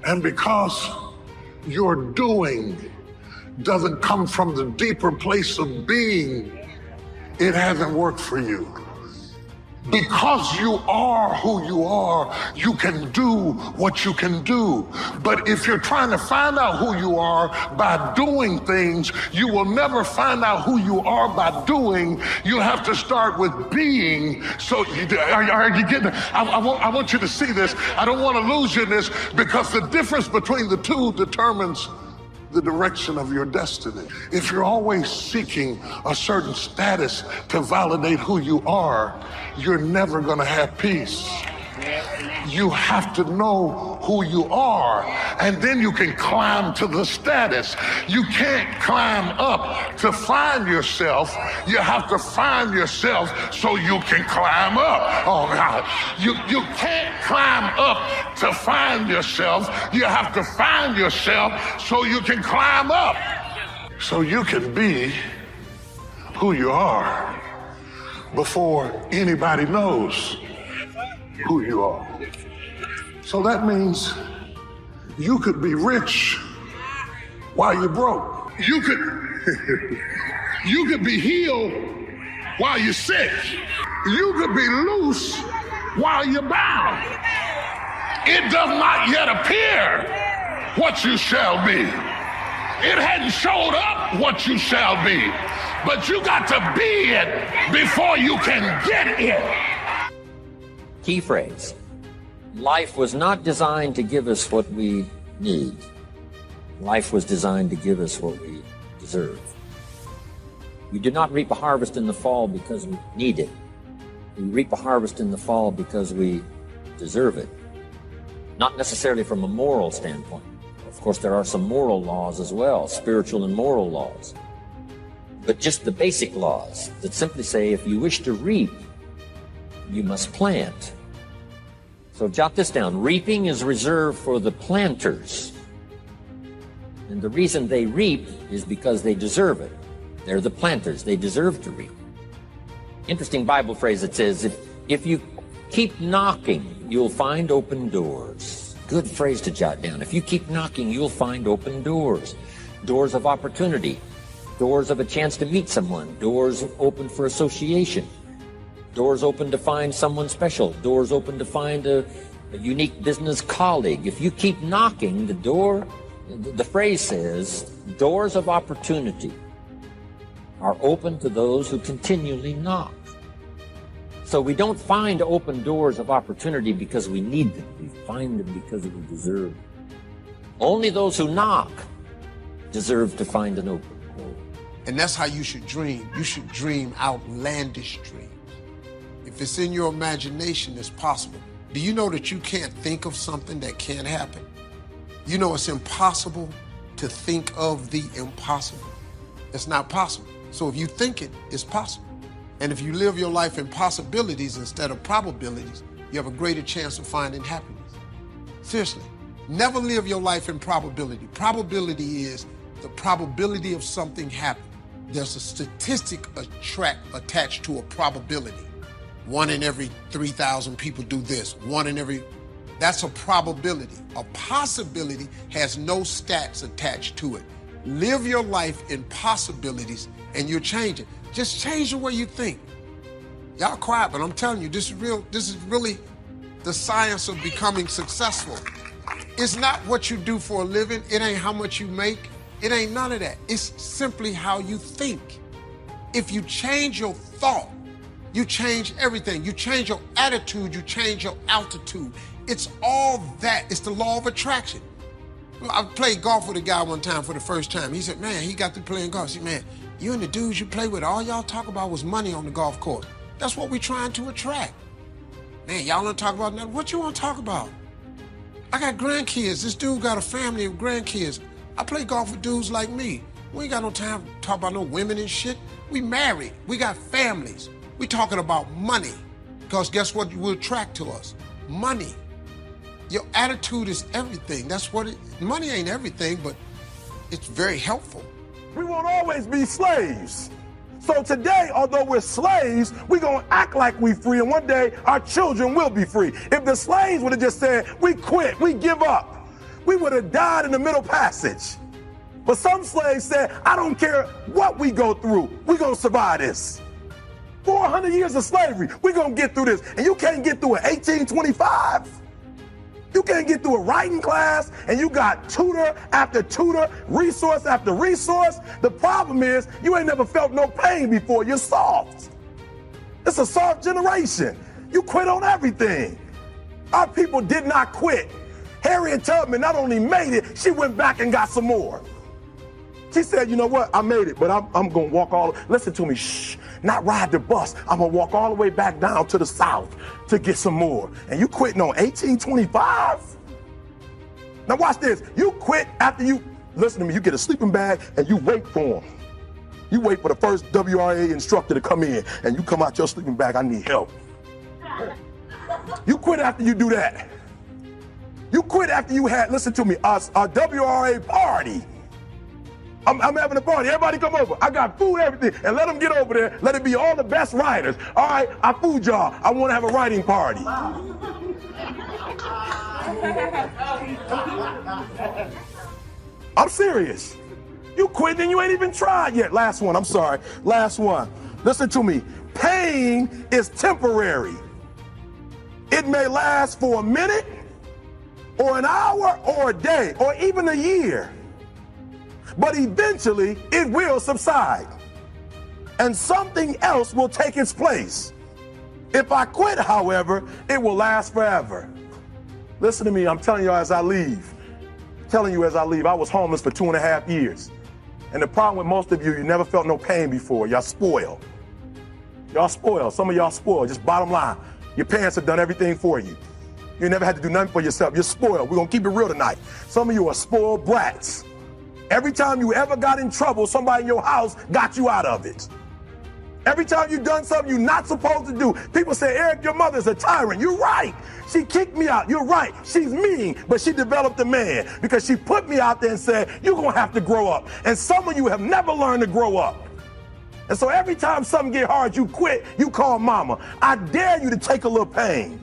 And because your doing doesn't come from the deeper place of being, it hasn't worked for you. Because you are who you are, you can do what you can do. But if you're trying to find out who you are by doing things, you will never find out who you are by doing. You have to start with being. So are you getting it? I want you to see this. I don't want to lose you in this, because the difference between the two determines the direction of your destiny. If you're always seeking a certain status to validate who you are, you're never going to have peace. You have to know who you are, and then you can climb to the status. You can't climb up to find yourself. You have to find yourself so you can climb up. Oh God, you can't climb up to find yourself. You have to find yourself so you can climb up. So you can be who you are before anybody knows who you are. So that means you could be rich while you're broke. You could be healed while you're sick. You could be loose while you're bound. It does not yet appear what you shall be. It hadn't showed up what you shall be, but you got to be it before you can get it. Key phrase: life was not designed to give us what we need. Life was designed to give us what we deserve. We do not reap a harvest in the fall because we need it. We reap a harvest in the fall because we deserve it. Not necessarily from a moral standpoint. Of course, there are some moral laws as well, spiritual and moral laws. But just the basic laws that simply say if you wish to reap, you must plant. So jot this down. Reaping is reserved for the planters. And the reason they reap is because they deserve it. They're the planters. They deserve to reap. Interesting Bible phrase that says, if you keep knocking, you'll find open doors. Good phrase to jot down. If you keep knocking, you'll find open doors. Doors of opportunity. Doors of a chance to meet someone. Doors open for association. Doors open to find someone special. Doors open to find a unique business colleague. If you keep knocking, the phrase says, doors of opportunity are open to those who continually knock. So we don't find open doors of opportunity because we need them. We find them because we deserve them. Only those who knock deserve to find an open door. And that's how you should dream. You should dream outlandish dreams. If it's in your imagination, it's possible. Do you know that you can't think of something that can't happen? You know it's impossible to think of the impossible. It's not possible. So if you think it, it's possible. And if you live your life in possibilities instead of probabilities, you have a greater chance of finding happiness. Seriously, never live your life in probability. Probability is the probability of something happening. There's a statistic attached to a probability. 1 in every 3,000 people do this. That's a probability. A possibility has no stats attached to it. Live your life in possibilities and you're changing. Just change the way you think. Y'all quiet, but I'm telling you, this is really the science of becoming successful. It's not what you do for a living. It ain't how much you make. It ain't none of that. It's simply how you think. If you change your thought, you change everything. You change your attitude, you change your altitude. It's all that. It's the law of attraction. I played golf with a guy one time for the first time. He said, man, he got through playing golf. He said, man, you and the dudes you play with, all y'all talk about was money on the golf course. That's what we're trying to attract. Man, y'all don't talk about nothing. What you want to talk about? I got grandkids. This dude got a family of grandkids. I play golf with dudes like me. We ain't got no time to talk about no women and shit. We married. We got families. We talking about money. Because guess what will attract to us? Money. Your attitude is everything. That's what money ain't everything, but it's very helpful. We won't always be slaves. So today, although we're slaves, we're going to act like we're free, and one day our children will be free. If the slaves would have just said, we quit, we give up, we would have died in the Middle Passage. But some slaves said, I don't care what we go through, we're going to survive this. 400 years of slavery, we're going to get through this. And you can't get through it 1825. You can't get through a writing class, and you got tutor after tutor, resource after resource. The problem is, you ain't never felt no pain before. You're soft. It's a soft generation. You quit on everything. Our people did not quit. Harriet Tubman not only made it, she went back and got some more. She said, you know what, I made it, but I'm going to walk listen to me, shh, not ride the bus. I'm going to walk all the way back down to the South to get some more. And you quitting on 1825? Now watch this. You quit after you, listen to me, you get a sleeping bag and you wait for them. You wait for the first WRA instructor to come in and you come out your sleeping bag, I need help. You quit after you do that. You quit after you had, listen to me, a WRA party. I'm having a party. Everybody come over. I got food, everything. And let them get over there. Let it be all the best writers. All right, I food y'all. I want to have a writing party. I'm serious. You quit and you ain't even tried yet. Last one, I'm sorry. Last one. Listen to me. Pain is temporary. It may last for a minute or an hour or a day or even a year. But eventually it will subside and something else will take its place. If I quit, however, it will last forever. Listen to me, I'm telling you as I leave. I was homeless for 2.5 years. And the problem with most of you never felt no pain before. Y'all spoiled. Y'all spoiled. Some of y'all spoiled. Just bottom line. Your parents have done everything for you. You never had to do nothing for yourself. You're spoiled. We're going to keep it real tonight. Some of you are spoiled brats. Every time you ever got in trouble, somebody in your house got you out of it. Every time you've done something you're not supposed to do, people say, Eric, your mother's a tyrant. You're right. She kicked me out. You're right. She's mean, but she developed a man because she put me out there and said, you're going to have to grow up. And some of you have never learned to grow up. And so every time something get hard, you quit, you call mama. I dare you to take a little pain.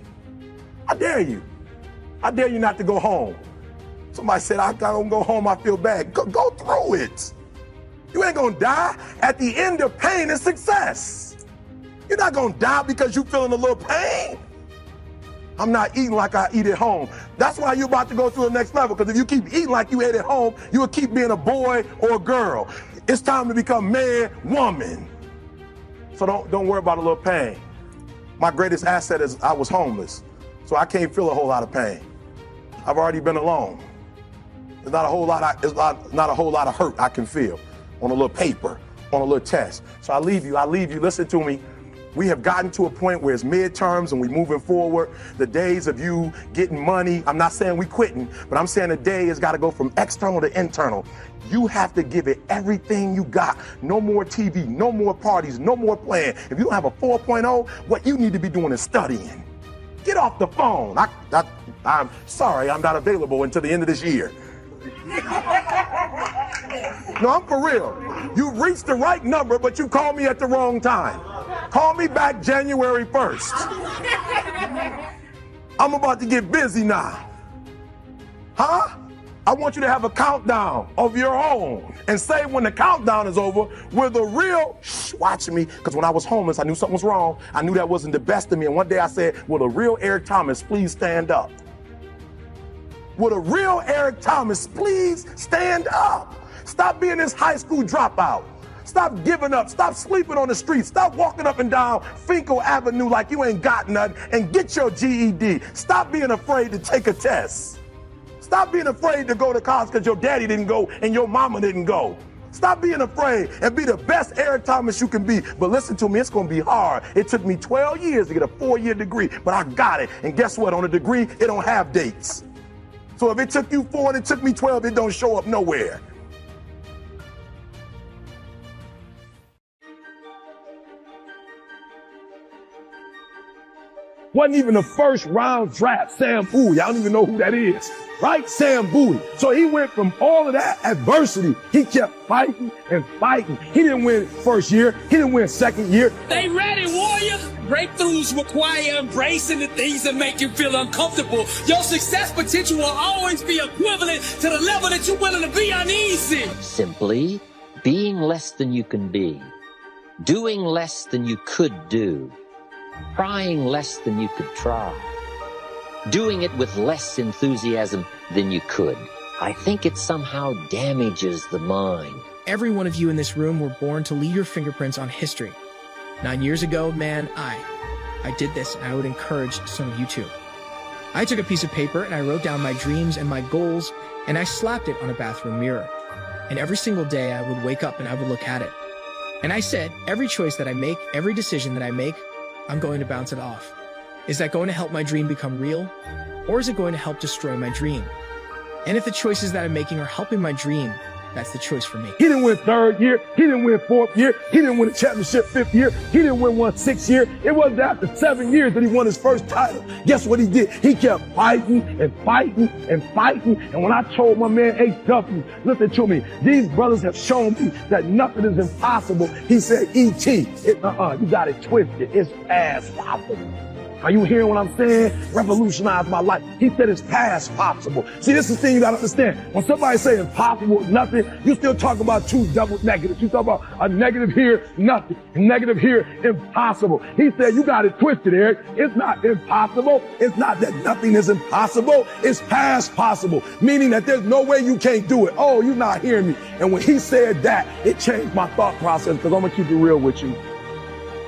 I dare you. I dare you not to go home. Somebody said, I gotta go home, I feel bad. Go through it. You ain't gonna die. At the end of pain is success. You're not gonna die because you feeling a little pain. I'm not eating like I eat at home. That's why you're about to go to the next level, because if you keep eating like you ate at home, you will keep being a boy or a girl. It's time to become man, woman. So don't worry about a little pain. My greatest asset is I was homeless, so I can't feel a whole lot of pain. I've already been alone. There's not a whole lot of hurt I can feel on a little paper, on a little test. So I leave you, listen to me. We have gotten to a point where it's midterms and we're moving forward. The days of you getting money, I'm not saying we quitting, but I'm saying the day has got to go from external to internal. You have to give it everything you got. No more TV, no more parties, no more playing. If you don't have a 4.0, what you need to be doing is studying. Get off the phone. I'm sorry, I'm not available until the end of this year. No, I'm for real. You reached the right number, but you called me at the wrong time. Call me back January 1st. I'm about to get busy now. Huh? I want you to have a countdown of your own and say when the countdown is over, we're the real, watch me, because when I was homeless, I knew something was wrong. I knew that wasn't the best of me. And one day I said, will the real Eric Thomas please stand up? Will the real Eric Thomas please stand up? Stop being this high school dropout. Stop giving up. Stop sleeping on the streets. Stop walking up and down Finkel Avenue like you ain't got nothing and get your GED. Stop being afraid to take a test. Stop being afraid to go to college because your daddy didn't go and your mama didn't go. Stop being afraid and be the best Eric Thomas you can be. But listen to me, it's going to be hard. It took me 12 years to get a 4-year degree, but I got it. And guess what? On a degree, it don't have dates. So if it took you 4 and it took me 12, it don't show up nowhere. Wasn't even the first round draft, Sam Bowie. I don't even know who that is, right? Sam Bowie. So he went from all of that adversity. He kept fighting and fighting. He didn't win first year. He didn't win second year. They ready, Warriors. breakthroughs require embracing the things that make you feel uncomfortable. Your success potential will always be equivalent to the level that you're willing to be uneasy. Simply being less than you can be, doing less than you could do, trying less than you could try, doing it with less enthusiasm than you could. I think it somehow damages the mind. Every one of you in this room were born to leave your fingerprints on history. 9 years ago, man, I did this, and I would encourage some of you too. I took a piece of paper and I wrote down my dreams and my goals, and I slapped it on a bathroom mirror. And every single day I would wake up and I would look at it. And I said, every choice that I make, every decision that I make, I'm going to bounce it off. Is that going to help my dream become real? Or is it going to help destroy my dream? And if the choices that I'm making are helping my dream, that's the choice for me. He didn't win third year. He didn't win fourth year. He didn't win a championship fifth year. He didn't win one sixth year. It wasn't after 7 years that he won his first title. Guess what he did? He kept fighting and fighting and fighting. And when I told my man H.W., listen to me, these brothers have shown me that nothing is impossible. He said, E.T., you got it twisted. It's past possible. Are you hearing what I'm saying? Revolutionize my life. He said it's past possible. See, this is the thing you gotta understand. When somebody say impossible, nothing, you still talk about two double negatives. You talk about a negative here, nothing. A negative here, impossible. He said you got it twisted, Eric. It's not impossible. It's not that nothing is impossible. It's past possible. Meaning that there's no way you can't do it. Oh, you're not hearing me. And when he said that, it changed my thought process, because I'm gonna keep it real with you.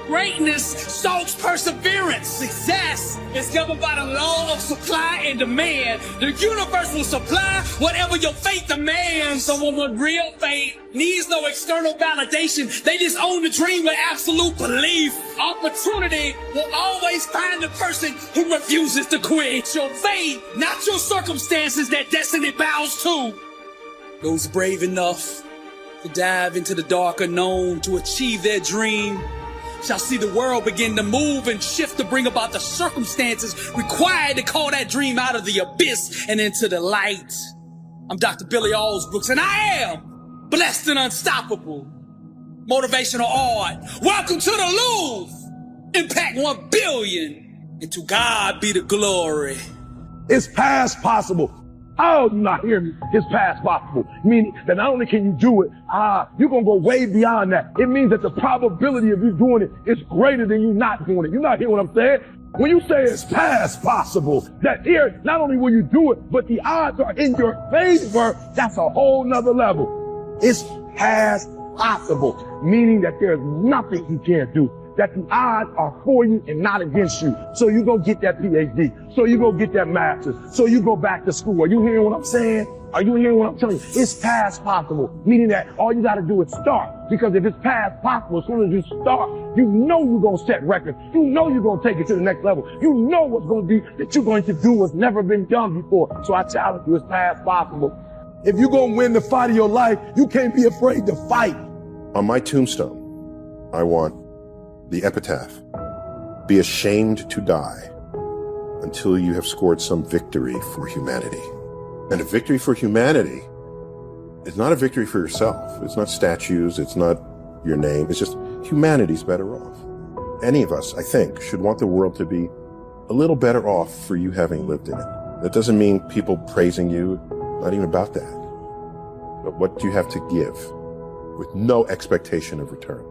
Greatness stokes perseverance. Success is governed by the law of supply and demand. The universe will supply whatever your faith demands. Someone with real faith needs no external validation. They just own the dream with absolute belief. Opportunity will always find the person who refuses to quit. It's your faith, not your circumstances, that destiny bows to. Those brave enough to dive into the dark unknown to achieve their dream shall see the world begin to move and shift to bring about the circumstances required to call that dream out of the abyss and into the light. I'm Dr. Billy Allsbrooks, and I am blessed and unstoppable. Motivational art. Welcome to the Louvre. Impact 1 billion. And to God be the glory. It's past possible. Oh, you're not hearing me. It's past possible. Meaning that not only can you do it, you're going to go way beyond that. It means that the probability of you doing it is greater than you not doing it. You're not hearing what I'm saying? When you say it's past possible, that here, not only will you do it, but the odds are in your favor, that's a whole nother level. It's past possible, meaning that there's nothing you can't do. That the odds are for you and not against you. So you go get that PhD. So you go get that master's. So you go back to school. Are you hearing what I'm saying? Are you hearing what I'm telling you? It's past possible, meaning that all you got to do is start. Because if it's past possible, as soon as you start, you know you're going to set records. You know you're going to take it to the next level. You know what's going to be that you're going to do what's never been done before. So I challenge you, it's past possible. If you're going to win the fight of your life, you can't be afraid to fight. On my tombstone, I want the epitaph: be ashamed to die until you have scored some victory for humanity. And a victory for humanity is not a victory for yourself. It's not statues. It's not your name. It's just humanity's better off. Any of us, I think, should want the world to be a little better off for you having lived in it. That doesn't mean people praising you, not even about that. But what do you have to give with no expectation of return?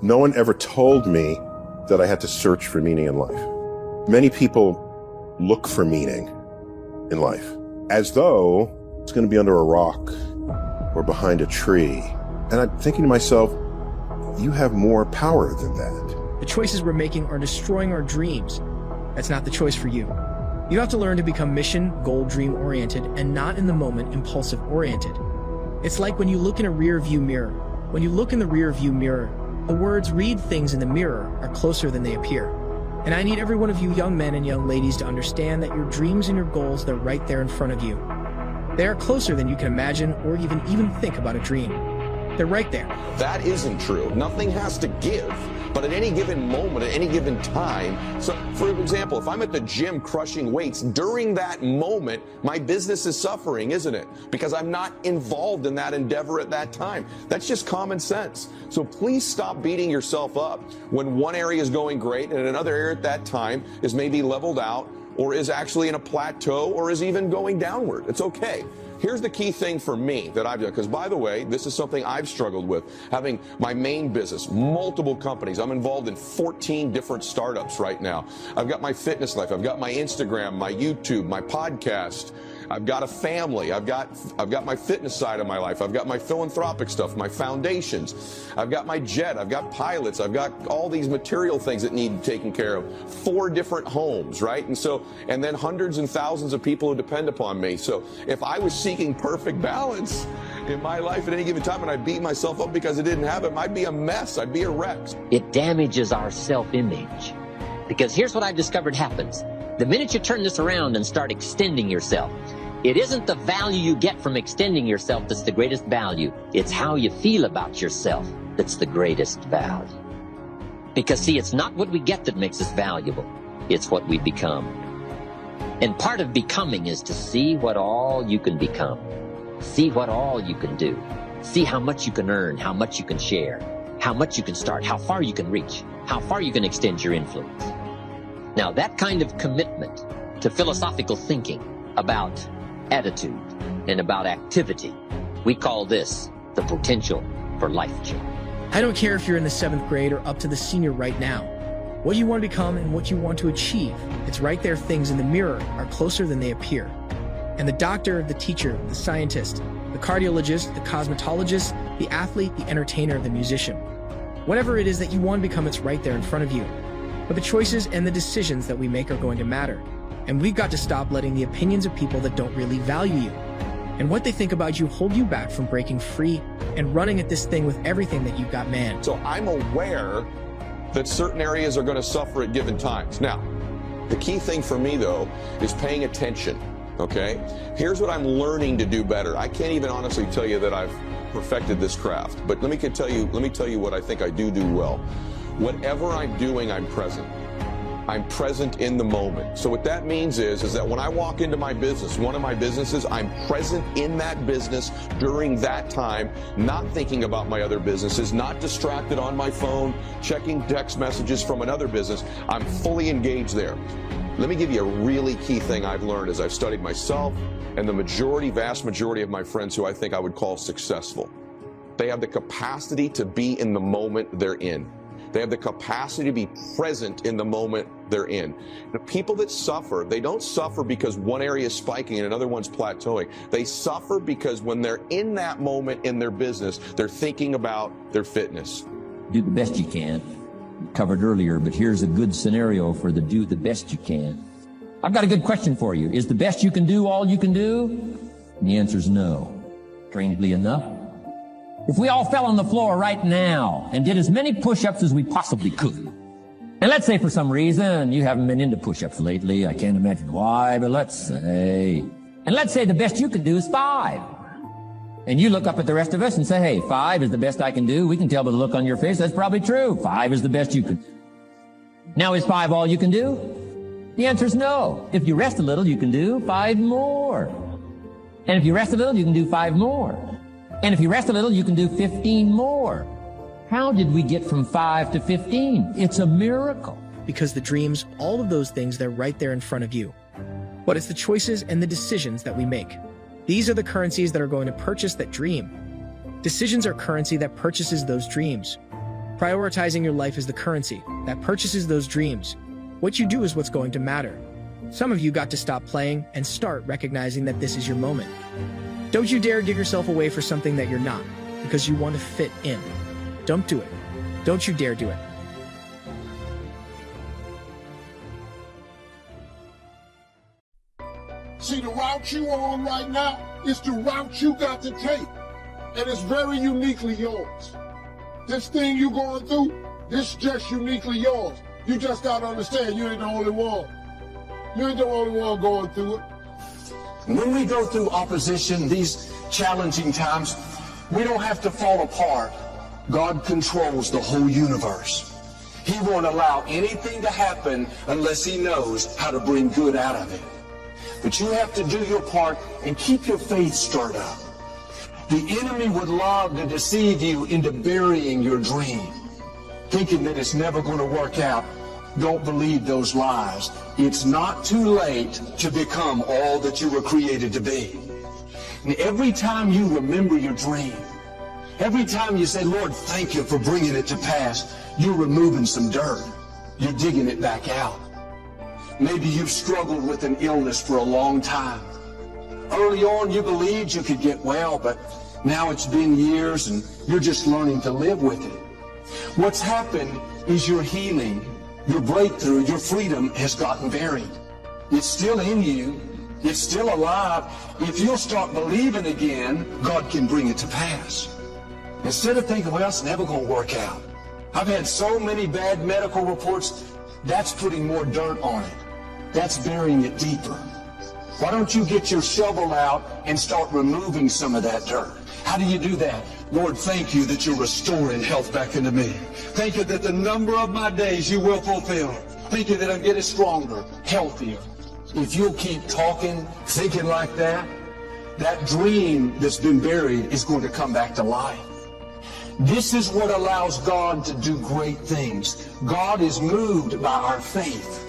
No one ever told me that I had to search for meaning in life. Many people look for meaning in life as though it's going to be under a rock or behind a tree. And I'm thinking to myself, you have more power than that. The choices we're making are destroying our dreams. That's not the choice for you. You have to learn to become mission, goal, dream oriented, and not in the moment impulsive oriented. It's like when you look in a rear view mirror. When you look in the rear view mirror, the words "read things in the mirror" are closer than they appear. And I need every one of you young men and young ladies to understand that your dreams and your goals, they're right there in front of you. They are closer than you can imagine or even think about a dream. They're right there. That isn't true. Nothing has to give. But at any given moment, at any given time, so for example, if I'm at the gym crushing weights, during that moment, my business is suffering, isn't it? Because I'm not involved in that endeavor at that time. That's just common sense. So please stop beating yourself up when one area is going great and another area at that time is maybe leveled out or is actually in a plateau or is even going downward. It's okay. Here's the key thing for me that I've done, because by the way, this is something I've struggled with, having my main business, multiple companies. I'm involved in 14 different startups right now. I've got my fitness life, I've got my Instagram, my YouTube, my podcast. I've got a family. I've got my fitness side of my life. I've got my philanthropic stuff, my foundations. I've got my jet. I've got pilots. I've got all these material things that need taken care of. 4 different homes, right? And then hundreds and thousands of people who depend upon me. So if I was seeking perfect balance in my life at any given time and I beat myself up because it didn't happen, I'd be a mess. I'd be a wreck. It damages our self-image. Because here's what I've discovered happens. The minute you turn this around and start extending yourself, it isn't the value you get from extending yourself that's the greatest value. It's how you feel about yourself that's the greatest value. Because see, it's not what we get that makes us valuable. It's what we become. And part of becoming is to see what all you can become. See what all you can do. See how much you can earn, how much you can share, how much you can start, how far you can reach, how far you can extend your influence. Now, that kind of commitment to philosophical thinking about attitude and about activity, we call this the potential for life change. I don't care if you're in the 7th grade or up to the senior right now. What you want to become and what you want to achieve, it's right there. Things in the mirror are closer than they appear. And the doctor, the teacher, the scientist, the cardiologist, the cosmetologist, the athlete, the entertainer, the musician. Whatever it is that you want to become, it's right there in front of you. But the choices and the decisions that we make are going to matter. And we've got to stop letting the opinions of people that don't really value you and what they think about you hold you back from breaking free and running at this thing with everything that you've got, man. So I'm aware that certain areas are going to suffer at given times. Now, the key thing for me, though, is paying attention, okay? Here's what I'm learning to do better. I can't even honestly tell you that I've perfected this craft, but let me tell you what I think I do well. Whatever I'm doing, I'm present. I'm present in the moment. So what that means is that when I walk into my business, one of my businesses, I'm present in that business during that time, not thinking about my other businesses, not distracted on my phone, checking text messages from another business. I'm fully engaged there. Let me give you a really key thing I've learned as I've studied myself and the vast majority of my friends who I think I would call successful. They have the capacity to be in the moment they're in. They have the capacity to be present in the moment they're in. The people that suffer, they don't suffer because one area is spiking and another one's plateauing. They suffer because when they're in that moment in their business, they're thinking about their fitness. Do the best you can. Covered earlier, but here's a good scenario for the do the best you can. I've got a good question for you. Is the best you can do all you can do? And the answer is no. Strangely enough, if we all fell on the floor right now and did as many push-ups as we possibly could, and let's say for some reason you haven't been into push-ups lately, I can't imagine why, but let's say the best you can do is 5. And you look up at the rest of us and say, hey, 5 is the best I can do. We can tell by the look on your face that's probably true. 5 is the best you can do. Now, is 5 all you can do? The answer is no. If you rest a little, you can do 5 more. And if you rest a little, you can do 5 more. And if you rest a little, you can do 15 more. How did we get from 5 to 15? It's a miracle. Because the dreams, all of those things, they're right there in front of you. But it's the choices and the decisions that we make. These are the currencies that are going to purchase that dream. Decisions are currency that purchases those dreams. Prioritizing your life is the currency that purchases those dreams. What you do is what's going to matter. Some of you got to stop playing and start recognizing that this is your moment. Don't you dare give yourself away for something that you're not, because you want to fit in. Don't do it. Don't you dare do it. See, the route you on right now is the route you got to take. And it's very uniquely yours. This thing you going through, this is just uniquely yours. You just got to understand you ain't the only one. You ain't the only one going through it. When we go through opposition, these challenging times, we don't have to fall apart. God controls the whole universe. He won't allow anything to happen unless he knows how to bring good out of it. But you have to do your part and keep your faith stirred up. The enemy would love to deceive you into burying your dream, thinking that it's never going to work out. Don't believe those lies. It's not too late to become all that you were created to be. And every time you remember your dream, every time you say, Lord, thank you for bringing it to pass, you're removing some dirt. You're digging it back out. Maybe you've struggled with an illness for a long time. Early on, you believed you could get well, but now it's been years and you're just learning to live with it. What's happened is your healing, your breakthrough, your freedom has gotten buried. It's still in you. It's still alive. If you'll start believing again, God can bring it to pass. Instead of thinking, well, it's never going to work out. I've had so many bad medical reports. That's putting more dirt on it. That's burying it deeper. Why don't you get your shovel out and start removing some of that dirt? How do you do that? Lord, thank you that you're restoring health back into me. Thank you that the number of my days you will fulfill. Thank you that I'm getting stronger, healthier. If you'll keep talking, thinking like that, that dream that's been buried is going to come back to life. This is what allows God to do great things. God is moved by our faith.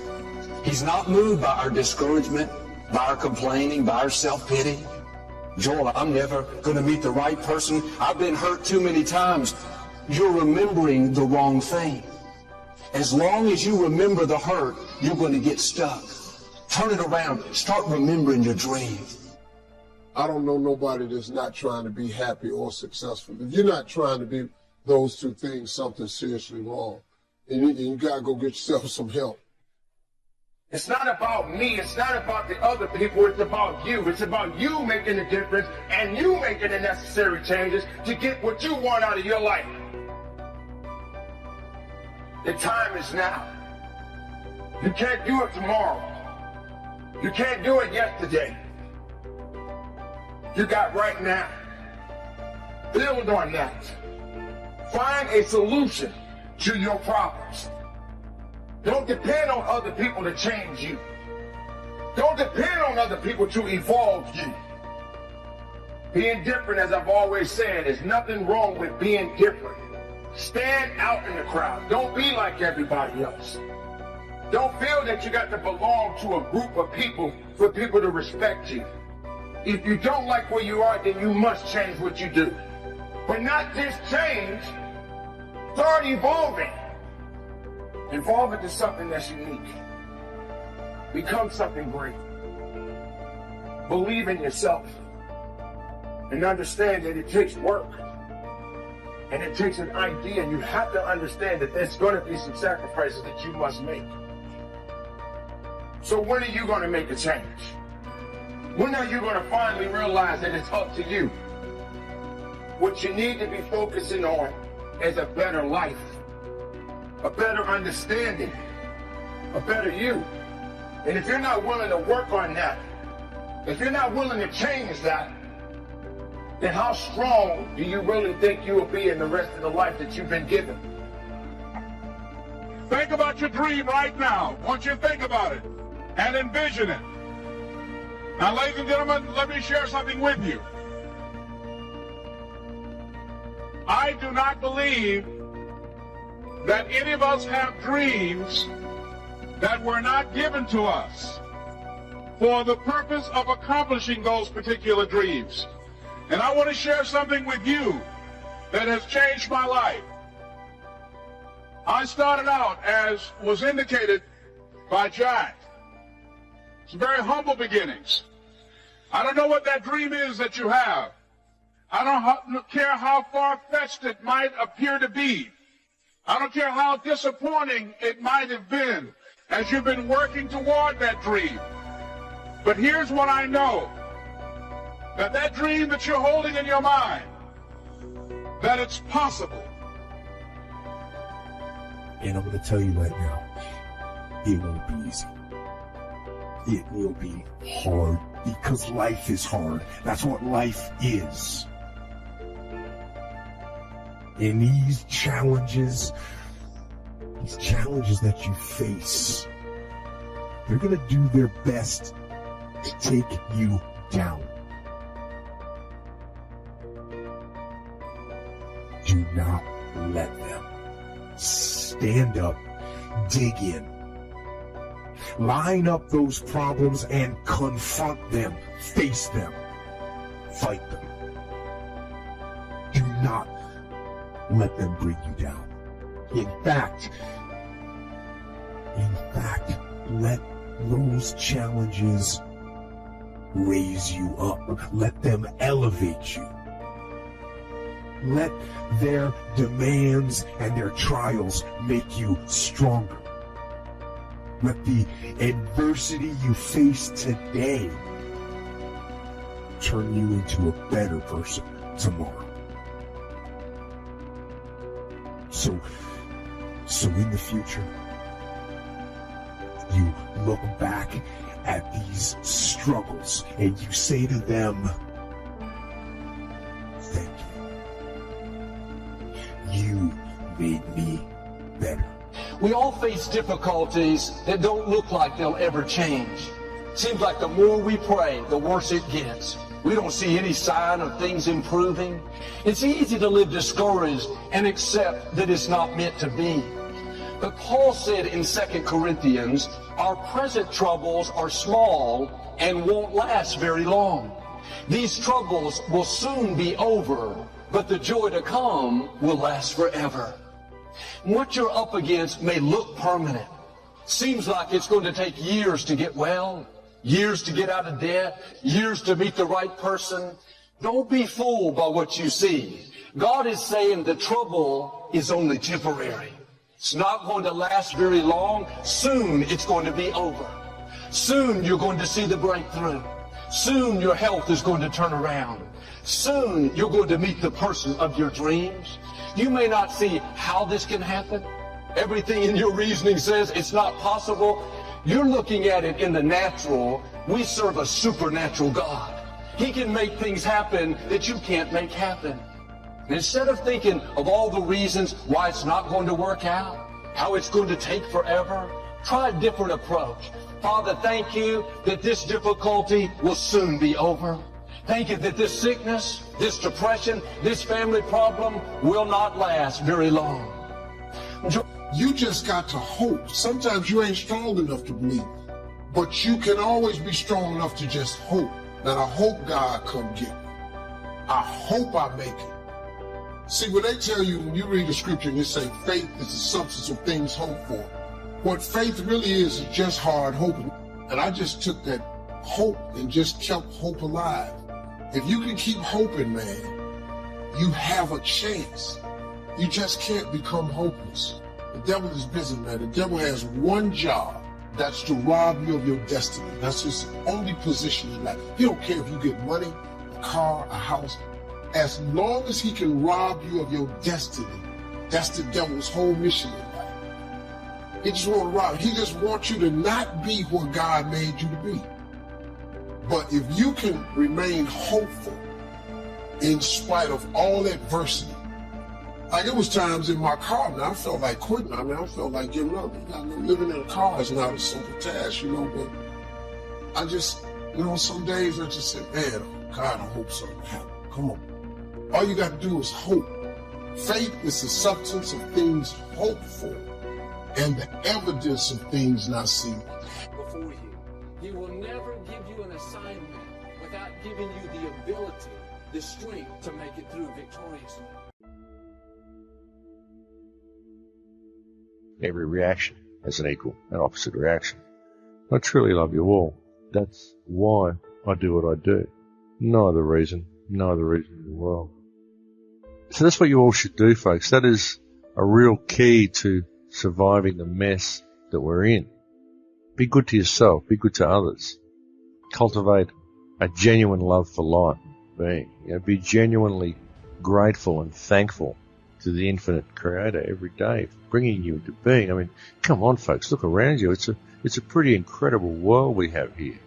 He's not moved by our discouragement, by our complaining, by our self-pity. Joel, I'm never going to meet the right person. I've been hurt too many times. You're remembering the wrong thing. As long as you remember the hurt, you're going to get stuck. Turn it around. Start remembering your dream. I don't know nobody that's not trying to be happy or successful. If you're not trying to be those two things, something's seriously wrong. And you got to go get yourself some help. It's not about me. It's not about the other people. It's about you. It's about you making a difference and you making the necessary changes to get what you want out of your life. The time is now. You can't do it tomorrow. You can't do it yesterday. You got right now. Build on that. Find a solution to your problems. Don't depend on other people to change you. Don't depend on other people to evolve you. Being different, as I've always said, there's nothing wrong with being different. Stand out in the crowd. Don't be like everybody else. Don't feel that you got to belong to a group of people for people to respect you. If you don't like where you are, then you must change what you do. But not just change, start evolving. Evolve into something that's unique. Become something great. Believe in yourself. And understand that it takes work. And it takes an idea. You have to understand that there's going to be some sacrifices that you must make. So when are you going to make a change? When are you going to finally realize that it's up to you? What you need to be focusing on is a better life. A better understanding, a better you. And if you're not willing to work on that, if you're not willing to change that, then how strong do you really think you will be in the rest of the life that you've been given? Think about your dream right now. I want you to think about it and envision it. Now, ladies and gentlemen, let me share something with you. I do not believe that any of us have dreams that were not given to us for the purpose of accomplishing those particular dreams. And I want to share something with you that has changed my life. I started out, as was indicated by Jack, some very humble beginnings. I don't know what that dream is that you have. I don't care how far-fetched it might appear to be. I don't care how disappointing it might have been as you've been working toward that dream. But here's what I know. That dream that you're holding in your mind, that it's possible. And I'm going to tell you right now, it won't be easy. It will be hard because life is hard. That's what life is. And these challenges, these challenges that you face, they're going to do their best to take you down. Do not let them. Stand up, dig in. Line up those problems and confront them. Face them. Fight them. Do not let them bring you down. In fact, let those challenges raise you up. Let them elevate you. Let their demands and their trials make you stronger. Let the adversity you face today turn you into a better person tomorrow. So in the future, you look back at these struggles and you say to them, thank you. You made me better. We all face difficulties that don't look like they'll ever change. Seems like the more we pray, the worse it gets. We don't see any sign of things improving. It's easy to live discouraged and accept that it's not meant to be. But Paul said in 2 Corinthians, our present troubles are small and won't last very long. These troubles will soon be over, but the joy to come will last forever. What you're up against may look permanent. Seems like it's going to take years to get well, years to get out of debt, years to meet the right person. Don't be fooled by what you see. God is saying the trouble is only temporary. It's not going to last very long. Soon it's going to be over. Soon you're going to see the breakthrough. Soon your health is going to turn around. Soon you're going to meet the person of your dreams. You may not see how this can happen. Everything in your reasoning says it's not possible. You're looking at it in the natural. We serve a supernatural God. He can make things happen that you can't make happen. And instead of thinking of all the reasons why it's not going to work out, how it's going to take forever, try a different approach. Father, thank you that this difficulty will soon be over. Thank you that this sickness, this depression, this family problem will not last very long. You just got to hope. Sometimes you ain't strong enough to believe, but you can always be strong enough to just hope. That I hope God come get me. I hope I make it. See, what they tell you when you read the scripture and they say faith is the substance of things hoped for. What faith really is just hard hoping. And I just took that hope and just kept hope alive. If you can keep hoping, man, you have a chance. You just can't become hopeless. The devil is busy, man. The devil has one job. That's to rob you of your destiny. That's his only position in life. He don't care if you get money, a car, a house. As long as he can rob you of your destiny, that's the devil's whole mission in life. He just want to rob. He just wants you to not be what God made you to be. But if you can remain hopeful in spite of all adversity, like it was times in my car, man, I felt like quitting. I mean, I felt like giving up. Living in a car is not a simple task, you know, but I just, you know, some days I just said, man, oh God, I hope something happens. Come on. All you got to do is hope. Faith is the substance of things hoped for and the evidence of things not seen. Before you, he will never give you an assignment without giving you the ability, the strength to make it through victoriously. Every reaction has an equal and opposite reaction. I truly love you all. That's why I do what I do. No other reason in the world. So that's what you all should do, folks. That is a real key to surviving the mess that we're in. Be good to yourself. Be good to others. Cultivate a genuine love for life, being. Be genuinely grateful and thankful to the infinite creator every day, bringing you into being. I mean, come on, folks, look around you. It's a pretty incredible world we have here.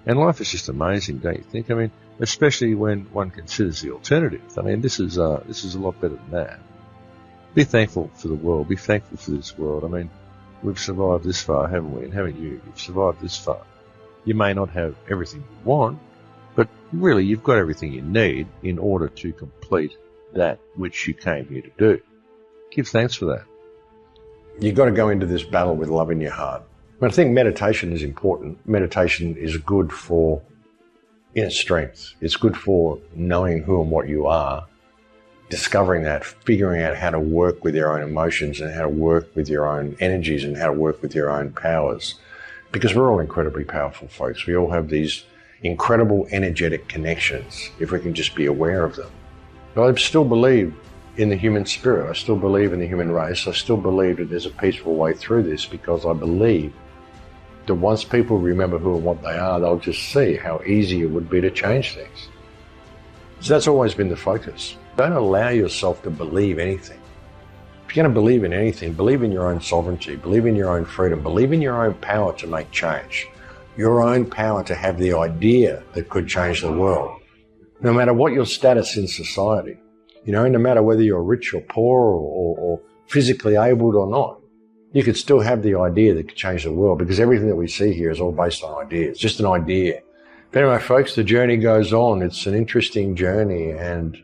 And life is just amazing, don't you think? I mean, especially when one considers the alternative. I mean, this is a lot better than that. Be thankful for the world. Be thankful for this world. I mean, we've survived this far, haven't we? And haven't you? You've survived this far. You may not have everything you want, but really you've got everything you need in order to complete that which you came here to do. Give thanks for that. You've got to go into this battle with love in your heart. But I think meditation is important. Meditation is good for inner strength. It's good for knowing who and what you are, discovering that, figuring out how to work with your own emotions and how to work with your own energies and how to work with your own powers. Because we're all incredibly powerful, folks. We all have these incredible energetic connections if we can just be aware of them. But I still believe in the human spirit. I still believe in the human race. I still believe that there's a peaceful way through this, because I believe that once people remember who and what they are, they'll just see how easy it would be to change things. So that's always been the focus. Don't allow yourself to believe anything. If you're going to believe in anything, believe in your own sovereignty, believe in your own freedom, believe in your own power to make change, your own power to have the idea that could change the world. No matter what your status in society, no matter whether you're rich or poor or physically able or not, you could still have the idea that could change the world, because everything that we see here is all based on ideas, just an idea. But anyway, folks, the journey goes on. It's an interesting journey, and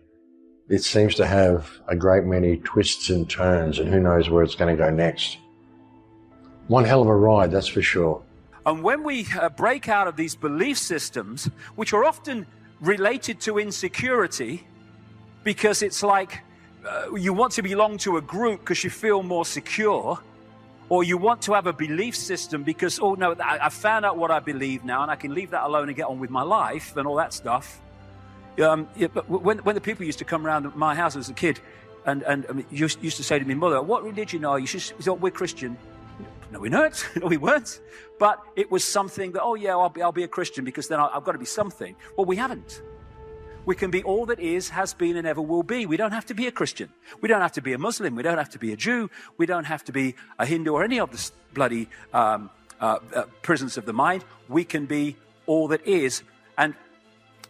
it seems to have a great many twists and turns, and who knows where it's going to go next. One hell of a ride, that's for sure. And when we break out of these belief systems, which are often related to insecurity, because it's like you want to belong to a group because you feel more secure, or you want to have a belief system because, oh no, I found out what I believe now and I can leave that alone and get on with my life and all that stuff. But when the people used to come around my house as a kid and used to say to me, Mother, what religion are you? She thought, we're Christian. No, we're not. No, we weren't. But it was something that, oh yeah, I'll be a Christian because then I've got to be something. Well, we haven't. We can be all that is, has been, and ever will be. We don't have to be a Christian. We don't have to be a Muslim. We don't have to be a Jew. We don't have to be a Hindu or any of the bloody prisons of the mind. We can be all that is. And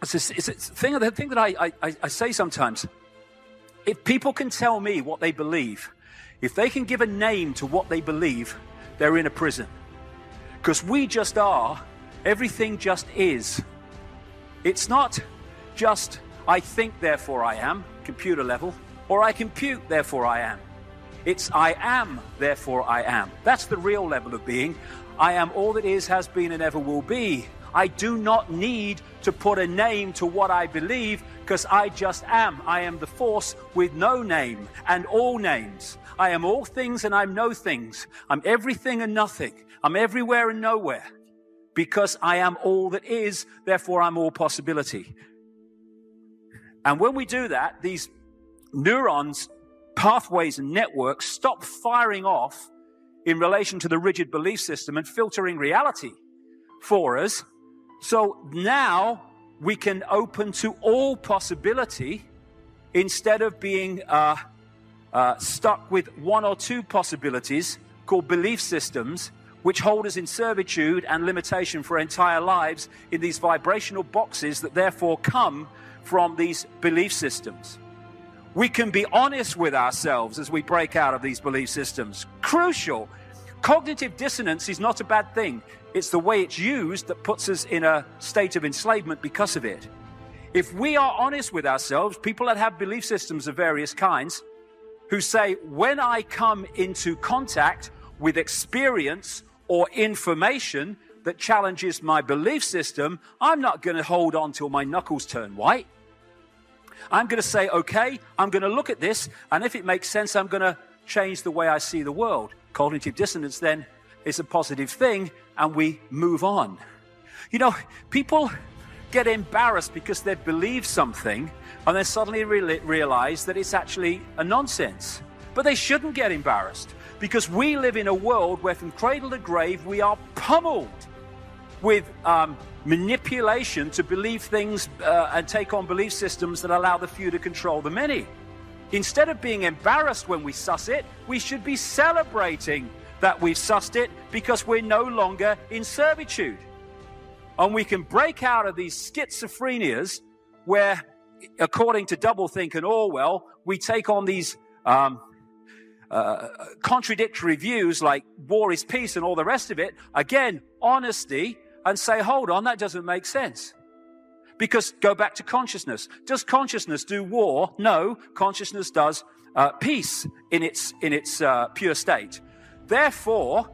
it's a thing that I say sometimes. If people can tell me what they believe, if they can give a name to what they believe, they're in a prison. Because we just are. Everything just is. It's not just, I think, therefore I am, computer level, or I compute, therefore I am. It's I am, therefore I am. That's the real level of being. I am all that is, has been, and ever will be. I do not need to put a name to what I believe, because I just am. I am the force with no name and all names. I am all things and I'm no things. I'm everything and nothing. I'm everywhere and nowhere. Because I am all that is, therefore I'm all possibility. And when we do that, these neurons, pathways, and networks stop firing off in relation to the rigid belief system and filtering reality for us. So now we can open to all possibility instead of being stuck with one or two possibilities called belief systems, which hold us in servitude and limitation for entire lives in these vibrational boxes that therefore come from these belief systems. We can be honest with ourselves as we break out of these belief systems. Crucial. Cognitive dissonance is not a bad thing. It's the way it's used that puts us in a state of enslavement because of it. If we are honest with ourselves, people that have belief systems of various kinds, who say, when I come into contact with experience or information that challenges my belief system, I'm not going to hold on till my knuckles turn white. I'm going to say, okay, I'm going to look at this, and if it makes sense, I'm going to change the way I see the world. Cognitive dissonance then is a positive thing, and we move on. People get embarrassed because they believe something, and then suddenly realize that it's actually a nonsense. But they shouldn't get embarrassed, because we live in a world where from cradle to grave, we are pummeled with manipulation to believe things and take on belief systems that allow the few to control the many. Instead of being embarrassed when we suss it, we should be celebrating that we've sussed it, because we're no longer in servitude. And we can break out of these schizophrenias where, according to Doublethink and Orwell, we take on these contradictory views like war is peace and all the rest of it, again, honesty, and say, hold on, that doesn't make sense. Because go back to consciousness. Does consciousness do war? No, consciousness does peace in its pure state. Therefore,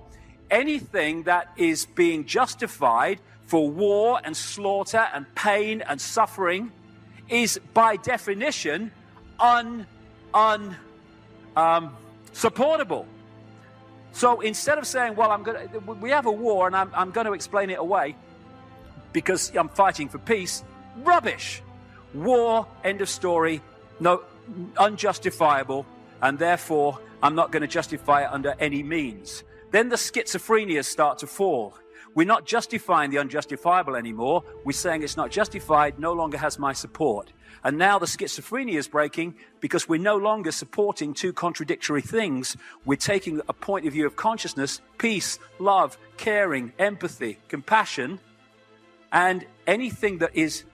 anything that is being justified for war and slaughter and pain and suffering is by definition supportable. So instead of saying, well, we have a war and I'm going to explain it away because I'm fighting for peace, rubbish. War, end of story, no, unjustifiable, and therefore I'm not going to justify it under any means. Then the schizophrenias start to fall. We're not justifying the unjustifiable anymore. We're saying it's not justified, no longer has my support. And now the schizophrenia is breaking because we're no longer supporting two contradictory things. We're taking a point of view of consciousness, peace, love, caring, empathy, compassion, and anything that is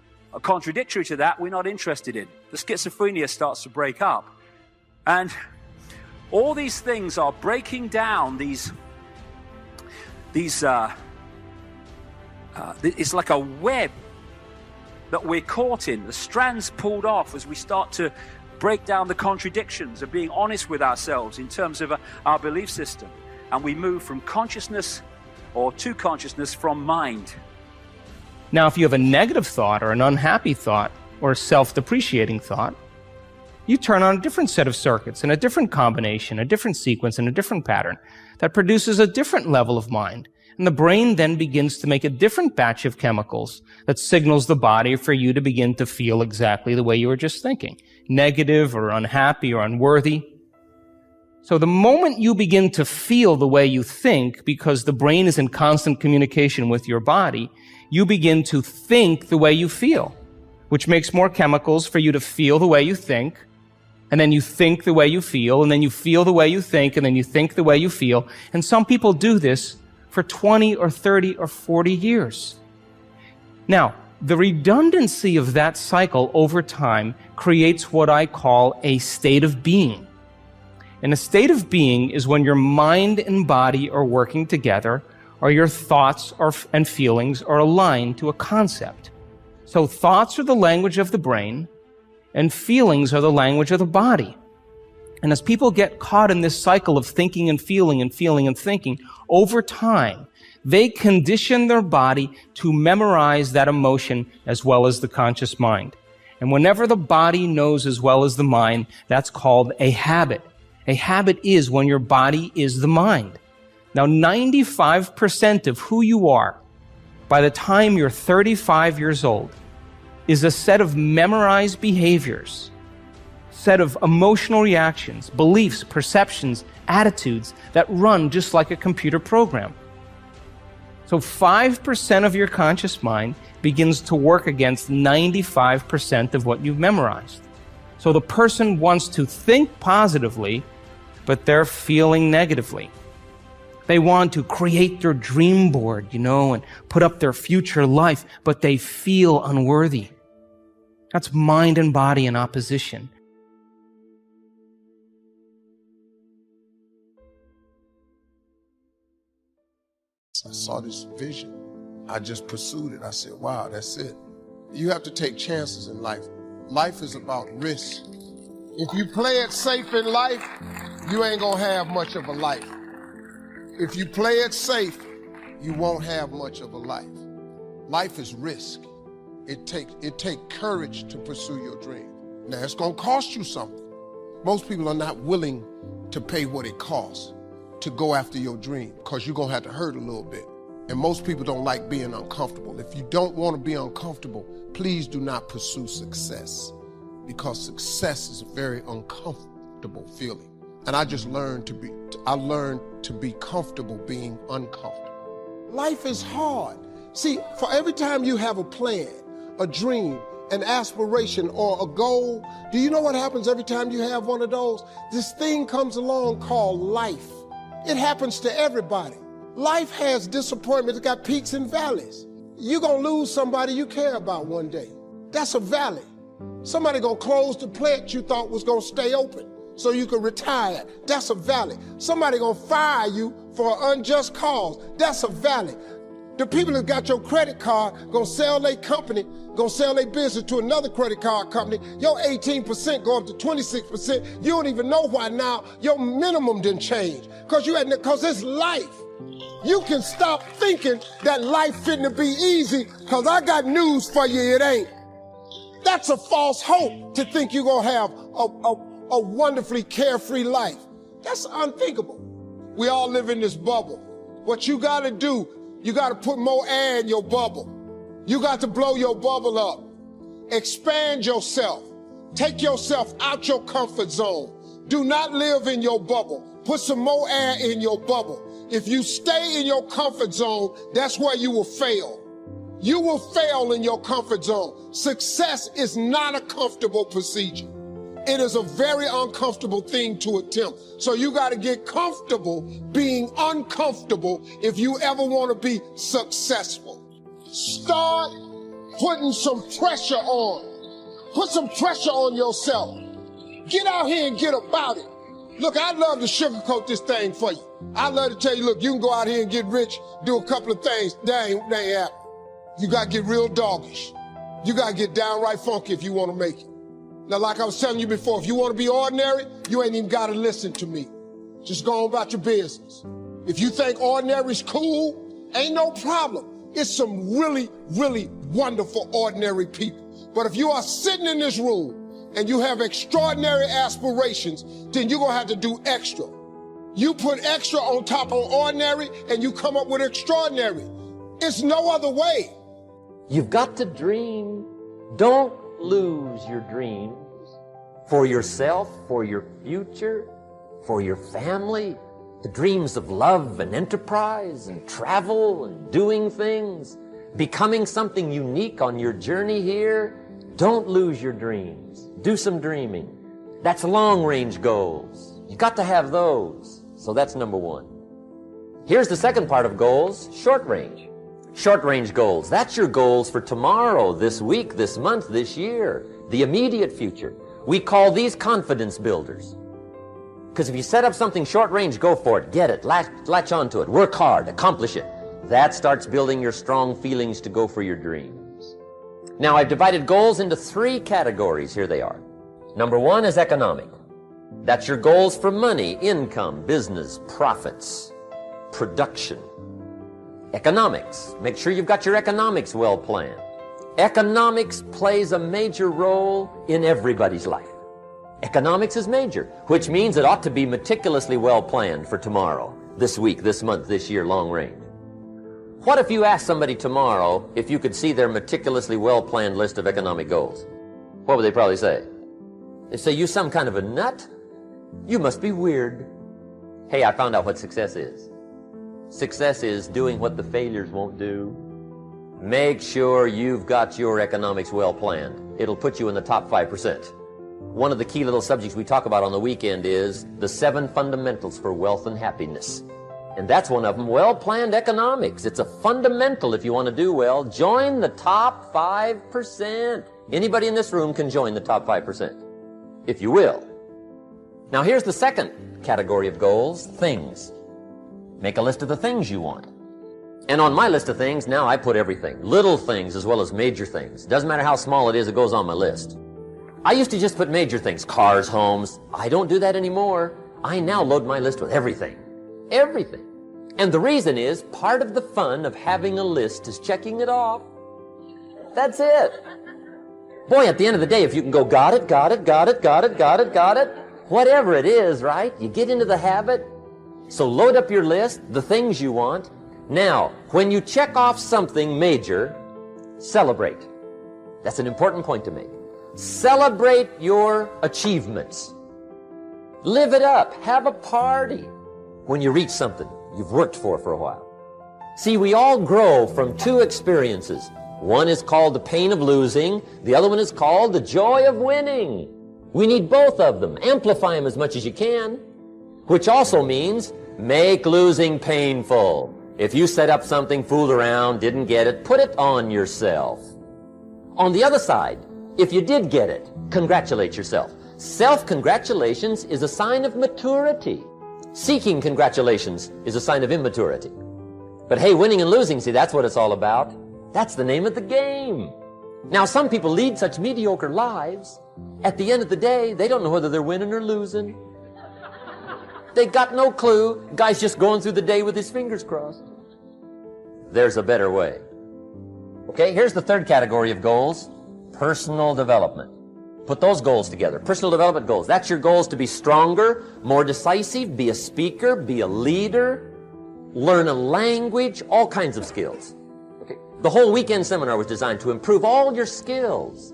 contradictory to that, we're not interested in. The schizophrenia starts to break up. And all these things are breaking down it's like a web that we're caught in. The strands pulled off as we start to break down the contradictions of being honest with ourselves in terms of our belief system. And we move from consciousness or to consciousness from mind. Now, if you have a negative thought or an unhappy thought or a self-depreciating thought, you turn on a different set of circuits and a different combination, a different sequence and a different pattern that produces a different level of mind. And the brain then begins to make a different batch of chemicals that signals the body for you to begin to feel exactly the way you were just thinking, negative or unhappy or unworthy. So the moment you begin to feel the way you think, because the brain is in constant communication with your body, you begin to think the way you feel, which makes more chemicals for you to feel the way you think, and then you think the way you feel, and then you feel the way you think, and then you think the way you feel. And some people do this for 20 or 30 or 40 years. Now, the redundancy of that cycle over time creates what I call a state of being. And a state of being is when your mind and body are working together, or your thoughts and feelings are aligned to a concept. So thoughts are the language of the brain, and feelings are the language of the body. And as people get caught in this cycle of thinking and feeling and feeling and thinking, over time, they condition their body to memorize that emotion as well as the conscious mind. And whenever the body knows as well as the mind, that's called a habit. A habit is when your body is the mind. Now, 95% of who you are by the time you're 35 years old is a set of memorized behaviors, set of emotional reactions, beliefs, perceptions, attitudes that run just like a computer program. So 5% of your conscious mind begins to work against 95% of what you've memorized. So the person wants to think positively, but they're feeling negatively. They want to create their dream board, and put up their future life, but they feel unworthy. That's mind and body in opposition. I saw this vision. I just pursued it. I said, wow, that's it. You have to take chances in life. Life is about risk. If you play it safe in life, you ain't gonna have much of a life. If you play it safe, you won't have much of a life. Life is risk. It takes courage to pursue your dream. Now, it's gonna cost you something. Most people are not willing to pay what it costs to go after your dream, because you're gonna have to hurt a little bit. And most people don't like being uncomfortable. If you don't want to be uncomfortable, please do not pursue success, because success is a very uncomfortable feeling. And I learned to be comfortable being uncomfortable. Life is hard. See, for every time you have a plan, a dream, an aspiration, or a goal, do you know what happens every time you have one of those? This thing comes along called life. It happens to everybody. Life has disappointment. It's got peaks and valleys. You're gonna lose somebody you care about one day. That's a valley. Somebody gonna close the plant you thought was gonna stay open. so you can retire. That's a valley. Somebody gonna fire you for an unjust cause. That's a valley. The people that got your credit card gonna sell their company, gonna sell their business to another credit card company. Your 18% go up to 26%. You don't even know why now your minimum didn't change. Cause it's life. You can stop thinking that life fitting to be easy, cause I got news for you, it ain't. That's a false hope to think you're gonna have a wonderfully carefree life. That's unthinkable. We all live in this bubble. What you gotta do, you gotta put more air in your bubble. You got to blow your bubble up. Expand yourself. Take yourself out your comfort zone. Do not live in your bubble. Put some more air in your bubble. If you stay in your comfort zone, that's where you will fail. You will fail in your comfort zone. Success is not a comfortable procedure. It is a very uncomfortable thing to attempt. So you got to get comfortable being uncomfortable if you ever want to be successful. Start putting some pressure on. Put some pressure on yourself. Get out here and get about it. Look, I'd love to sugarcoat this thing for you. I'd love to tell you, look, you can go out here and get rich, do a couple of things. That ain't happening. You got to get real doggish. You got to get downright funky if you want to make it. Now, like I was telling you before, if you want to be ordinary, you ain't even got to listen to me. Just go on about your business. If you think ordinary is cool, ain't no problem. It's some really, really wonderful ordinary people. But if you are sitting in this room and you have extraordinary aspirations, then you're going to have to do extra. You put extra on top of ordinary and you come up with extraordinary. It's no other way. You've got to dream. Don't lose your dreams for yourself, for your future, for your family. The dreams of love and enterprise and travel and doing things, becoming something unique on your journey here. Don't lose your dreams. Do some dreaming. That's long-range goals. You got to have those. So that's number one. Here's the second part of goals, short range. Short-range goals. That's your goals for tomorrow, this week, this month, this year, the immediate future. We call these confidence builders. Because if you set up something short-range, go for it, get it, latch onto it, work hard, accomplish it. That starts building your strong feelings to go for your dreams. Now, I've divided goals into 3 categories. Here they are. Number 1 is economic. That's your goals for money, income, business, profits, production. Economics. Make sure you've got your economics well planned. Economics plays a major role in everybody's life. Economics is major, which means it ought to be meticulously well planned for tomorrow, this week, this month, this year, long range. What if you asked somebody tomorrow if you could see their meticulously well planned list of economic goals? What would they probably say? They'd say, you some kind of a nut? You must be weird. Hey, I found out what success is. Success is doing what the failures won't do. Make sure you've got your economics well planned. It'll put you in the top 5%. One of the key little subjects we talk about on the weekend is the 7 fundamentals for wealth and happiness. And that's one of them, well-planned economics. It's a fundamental if you want to do well. Join the top 5%. Anybody in this room can join the top 5%, if you will. Now here's the second category of goals, things. Make a list of the things you want. And on my list of things, now I put everything. Little things as well as major things. Doesn't matter how small it is, it goes on my list. I used to just put major things, cars, homes. I don't do that anymore. I now load my list with everything. Everything. And the reason is, part of the fun of having a list is checking it off. That's it. Boy, at the end of the day, if you can go, got it, got it, got it, got it, got it, got it, whatever it is, right? You get into the habit. So load up your list, the things you want. Now, when you check off something major, celebrate. That's an important point to make. Celebrate your achievements. Live it up. Have a party when you reach something you've worked for a while. See, we all grow from 2 experiences. One is called the pain of losing. The other one is called the joy of winning. We need both of them. Amplify them as much as you can, which also means make losing painful. If you set up something, fooled around, didn't get it, put it on yourself. On the other side, if you did get it, congratulate yourself. Self-congratulations is a sign of maturity. Seeking congratulations is a sign of immaturity. But hey, winning and losing, see, that's what it's all about. That's the name of the game. Now, some people lead such mediocre lives, at the end of the day, they don't know whether they're winning or losing. They got no clue. Guy's just going through the day with his fingers crossed. There's a better way. Okay, here's the third category of goals. Personal development. Put those goals together. Personal development goals. That's your goals to be stronger, more decisive, be a speaker, be a leader, learn a language, all kinds of skills. Okay. The whole weekend seminar was designed to improve all your skills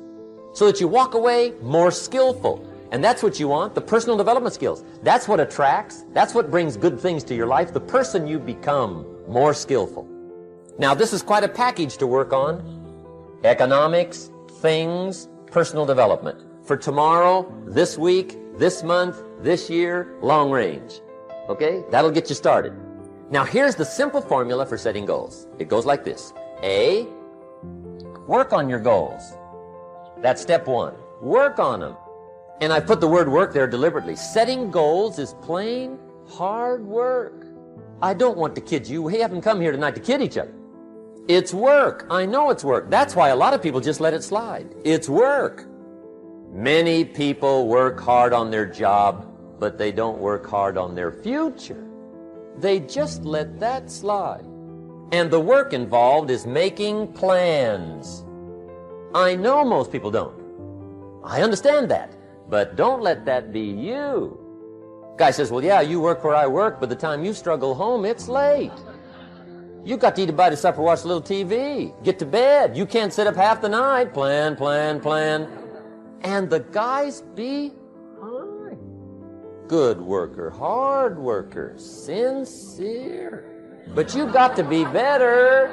so that you walk away more skillful. And that's what you want, the personal development skills. That's what attracts, that's what brings good things to your life, the person you become, more skillful. Now, this is quite a package to work on. Economics, things, personal development. For tomorrow, this week, this month, this year, long range. Okay? That'll get you started. Now, here's the simple formula for setting goals. It goes like this. A, work on your goals. That's step one. Work on them. And I put the word work there deliberately. Setting goals is plain hard work. I don't want to kid you. We haven't come here tonight to kid each other. It's work. I know it's work. That's why a lot of people just let it slide. It's work. Many people work hard on their job, but they don't work hard on their future. They just let that slide. And the work involved is making plans. I know most people don't. I understand that. But don't let that be you. Guy says, well, yeah, you work where I work, but the time you struggle home, it's late. You got to eat a bite of supper, watch a little TV, get to bed. You can't sit up half the night. Plan, plan, plan. And the guys behind. Good worker, hard worker, sincere. But you got to be better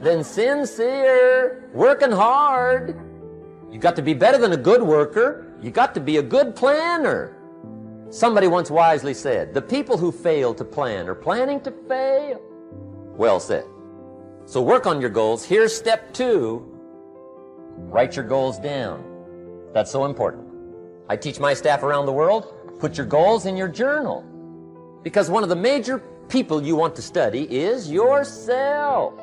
than sincere, working hard. You got to be better than a good worker. You got to be a good planner. Somebody once wisely said, the people who fail to plan are planning to fail. Well said. So work on your goals. Here's step 2. Write your goals down. That's so important. I teach my staff around the world, put your goals in your journal. Because one of the major people you want to study is yourself.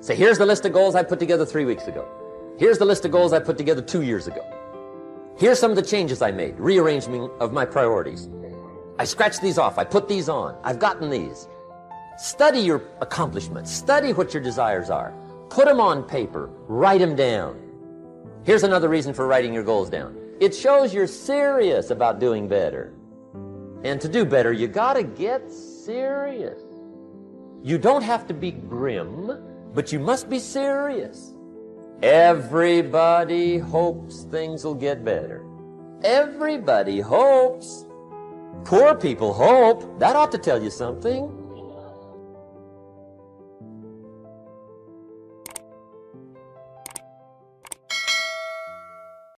So here's the list of goals I put together 3 weeks ago. Here's the list of goals I put together 2 years ago. Here's some of the changes I made, rearrangement of my priorities. I scratched these off, I put these on, I've gotten these. Study your accomplishments, study what your desires are. Put them on paper, write them down. Here's another reason for writing your goals down. It shows you're serious about doing better. And to do better, you gotta get serious. You don't have to be grim, but you must be serious. Everybody hopes things will get better. Everybody hopes. Poor people hope. That ought to tell you something.